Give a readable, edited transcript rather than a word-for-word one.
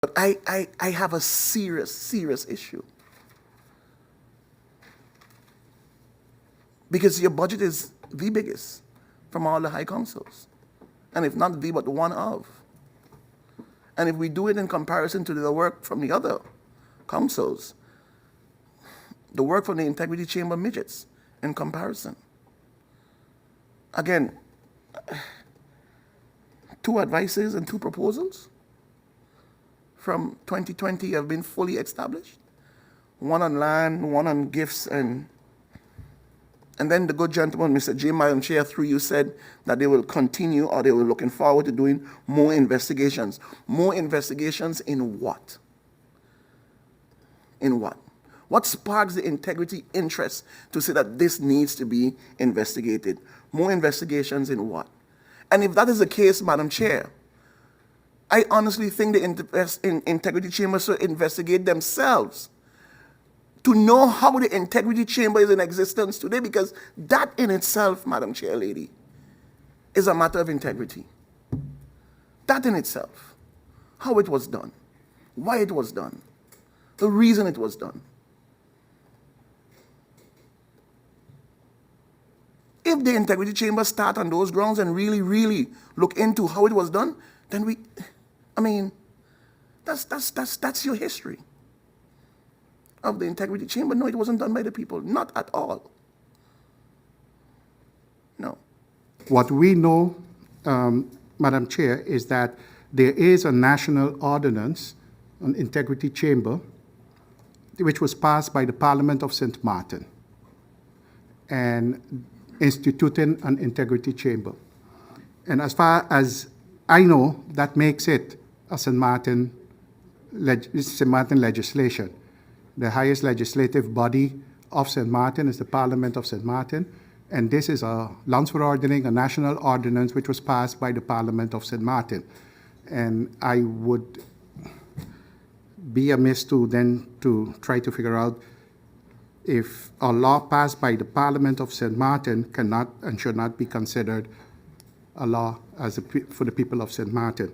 But I have a serious issue. Because your budget is the biggest from all the high councils. And if not the, but one of. And if we do it in comparison to the work from the other councils, the work from the Integrity Chamber midgets in comparison. Again, 2 advices and 2 proposals from 2020 have been fully established. One on land, one on gifts, and then the good gentleman, Mr. J. Madam Chair, through you, said that they will continue, or they were looking forward to doing more investigations. More investigations in what? In what? What sparks the integrity interest to say that this needs to be investigated? More investigations in what? And if that is the case, Madam Chair, I honestly think the Integrity Chamber should investigate themselves to know how the Integrity Chamber is in existence today, because that in itself, Madam Chair Lady, is a matter of integrity. That in itself, how it was done, why it was done, the reason it was done. If the Integrity Chamber start on those grounds and really look into how it was done, then that's your history of the Integrity Chamber. No, it wasn't done by the people, not at all. No. What we know, Madam Chair, is that there is a national ordinance on Integrity Chamber which was passed by the Parliament of St. Maarten and instituting an Integrity Chamber. And as far as I know, that makes it a St. Maarten legislation. The highest legislative body of St. Maarten is the Parliament of St. Maarten, and this is a landsverordening, a national ordinance which was passed by the Parliament of St. Maarten. And I would be amiss to try to figure out if a law passed by the Parliament of St. Maarten cannot and should not be considered a law for the people of St. Maarten.